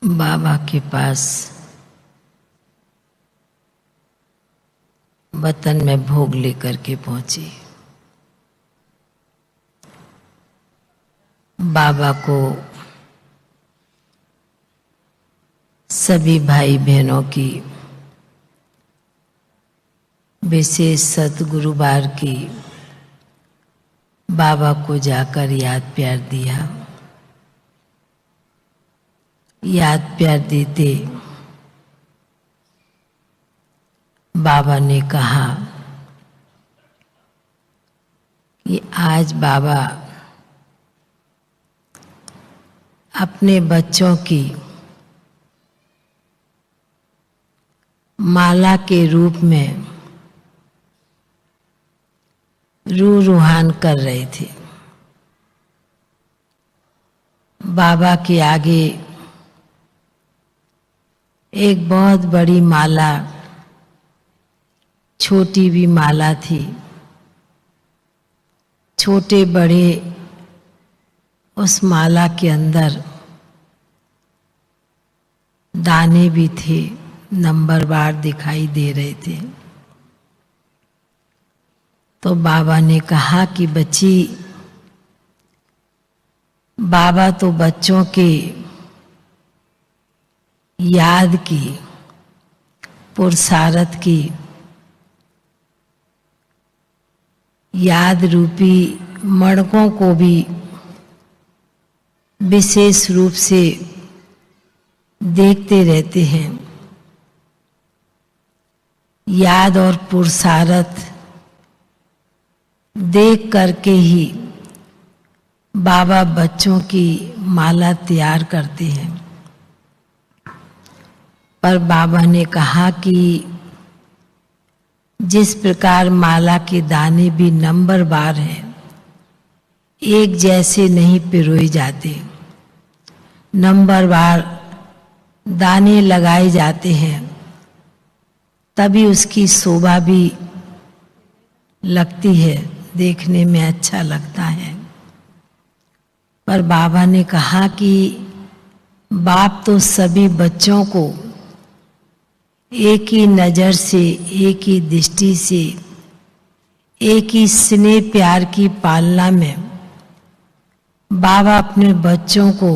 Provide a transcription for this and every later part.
बाबा के पास वतन में भोग लेकर के पहुंची। बाबा को सभी भाई बहनों की विशेष सतगुरुवार की बाबा को जाकर याद प्यार दिया। याद प्यार देते बाबा ने कहा कि आज बाबा अपने बच्चों की माला के रूप में रूह रूहान कर रहे थे। बाबा के आगे एक बहुत बड़ी माला, छोटी भी माला थी। छोटे बड़े उस माला के अंदर दाने भी थे, नंबरवार दिखाई दे रहे थे। तो बाबा ने कहा कि बच्ची, बाबा तो बच्चों के याद की, पुरुषार्थ की, याद रूपी मणकों को भी विशेष रूप से देखते रहते हैं। याद और पुरुषार्थ देख करके ही बाबा बच्चों की माला तैयार करते हैं। पर बाबा ने कहा कि जिस प्रकार माला के दाने भी नंबरवार हैं, एक जैसे नहीं पिरोए जाते, नंबरवार दाने लगाए जाते हैं, तभी उसकी शोभा भी लगती है, देखने में अच्छा लगता है। पर बाबा ने कहा कि बाप तो सभी बच्चों को एक ही नज़र से, एक ही दृष्टि से, एक ही स्नेह प्यार की पालना में बाबा अपने बच्चों को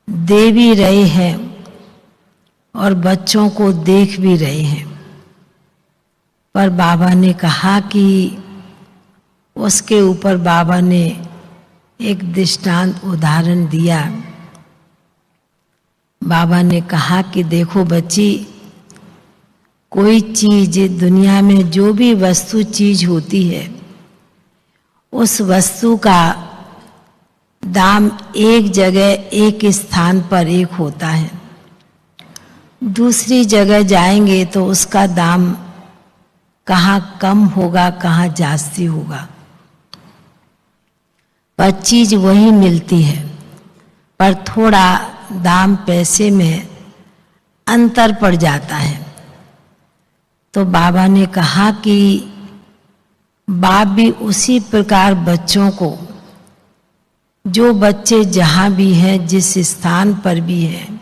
दे भी रहे हैं और बच्चों को देख भी रहे हैं। पर बाबा ने कहा कि उसके ऊपर बाबा ने एक दृष्टांत उदाहरण दिया। बाबा ने कहा कि देखो बच्ची, कोई चीज दुनिया में जो भी वस्तु चीज होती है, उस वस्तु का दाम एक जगह, एक स्थान पर एक होता है। दूसरी जगह जाएंगे तो उसका दाम कहाँ कम होगा, कहाँ जास्ती होगा, पर चीज वही मिलती है, पर थोड़ा दाम पैसे में अंतर पड़ जाता है। तो बाबा ने कहा कि बाप भी उसी प्रकार बच्चों को, जो बच्चे जहाँ भी हैं, जिस स्थान पर भी हैं,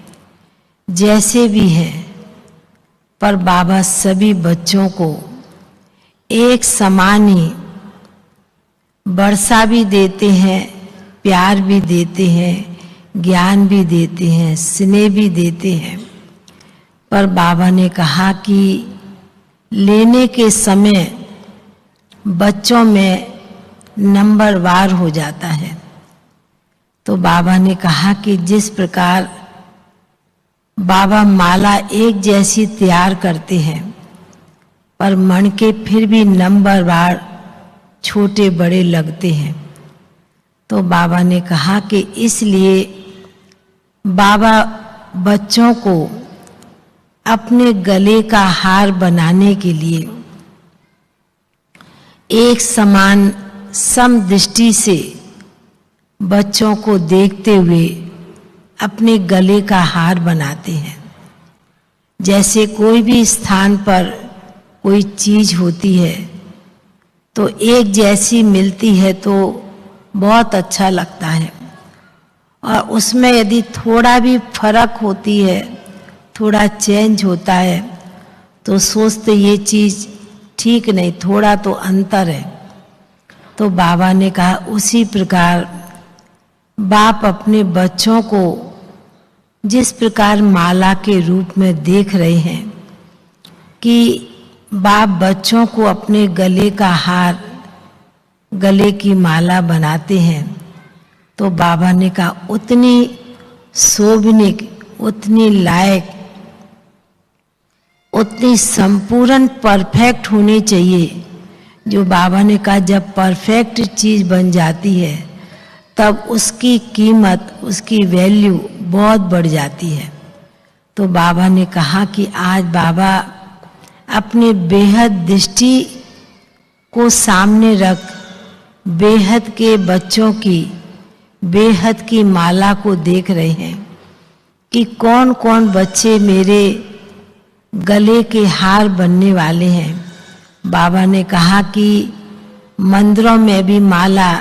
जैसे भी हैं, पर बाबा सभी बच्चों को एक समान ही वर्षा भी देते हैं, प्यार भी देते हैं, ज्ञान भी देते हैं, स्नेह भी देते हैं। पर बाबा ने कहा कि लेने के समय बच्चों में नंबरवार हो जाता है। तो बाबा ने कहा कि जिस प्रकार बाबा माला एक जैसी तैयार करते हैं, पर मन के फिर भी नंबरवार छोटे बड़े लगते हैं। तो बाबा ने कहा कि इसलिए बाबा बच्चों को अपने गले का हार बनाने के लिए एक समान समदृष्टि से बच्चों को देखते हुए अपने गले का हार बनाते हैं। जैसे कोई भी स्थान पर कोई चीज होती है तो एक जैसी मिलती है तो बहुत अच्छा लगता है, और उसमें यदि थोड़ा भी फर्क होती है, थोड़ा चेंज होता है, तो सोचते ये चीज ठीक नहीं, थोड़ा तो अंतर है। तो बाबा ने कहा उसी प्रकार बाप अपने बच्चों को जिस प्रकार माला के रूप में देख रहे हैं कि बाप बच्चों को अपने गले का हार, गले की माला बनाते हैं, तो बाबा ने कहा उतनी शोभनीय, उतनी लायक, उतनी संपूर्ण परफेक्ट होनी चाहिए। जो बाबा ने कहा जब परफेक्ट चीज बन जाती है तब उसकी कीमत, उसकी वैल्यू बहुत बढ़ जाती है। तो बाबा ने कहा कि आज बाबा अपने बेहद दृष्टि को सामने रख बेहद के बच्चों की बेहद की माला को देख रहे हैं कि कौन कौन बच्चे मेरे गले के हार बनने वाले हैं। बाबा ने कहा कि मंदिरों में भी माला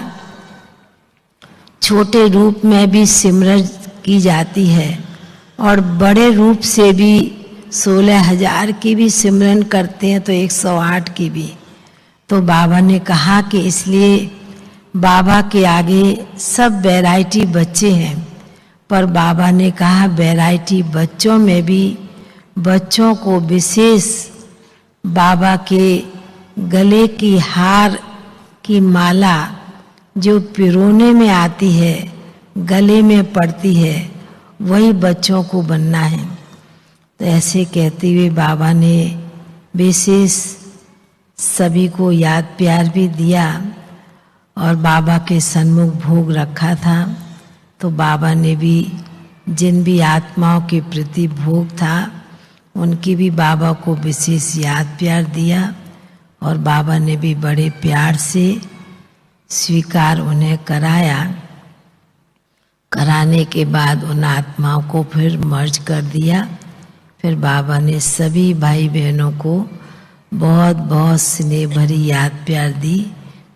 छोटे रूप में भी सिमरन की जाती है और बड़े रूप से भी 16,000 की भी सिमरन करते हैं, तो 108 की भी। तो बाबा ने कहा कि इसलिए बाबा के आगे सब वैरायटी बच्चे हैं, पर बाबा ने कहा वैरायटी बच्चों में भी बच्चों को विशेष बाबा के गले की हार की माला जो पिरोने में आती है, गले में पड़ती है, वही बच्चों को बनना है। तो ऐसे कहते हुए बाबा ने विशेष सभी को याद प्यार भी दिया और बाबा के सन्मुख भोग रखा था। तो बाबा ने भी जिन भी आत्माओं के प्रति भोग था उनकी भी बाबा को विशेष याद प्यार दिया और बाबा ने भी बड़े प्यार से स्वीकार उन्हें कराया। कराने के बाद उन आत्माओं को फिर मर्ज कर दिया। फिर बाबा ने सभी भाई बहनों को बहुत बहुत स्नेह भरी याद प्यार दी।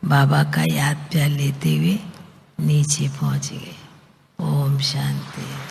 बाबा का याद प्यार लेते हुए नीचे पहुंच गए। ओम शांति।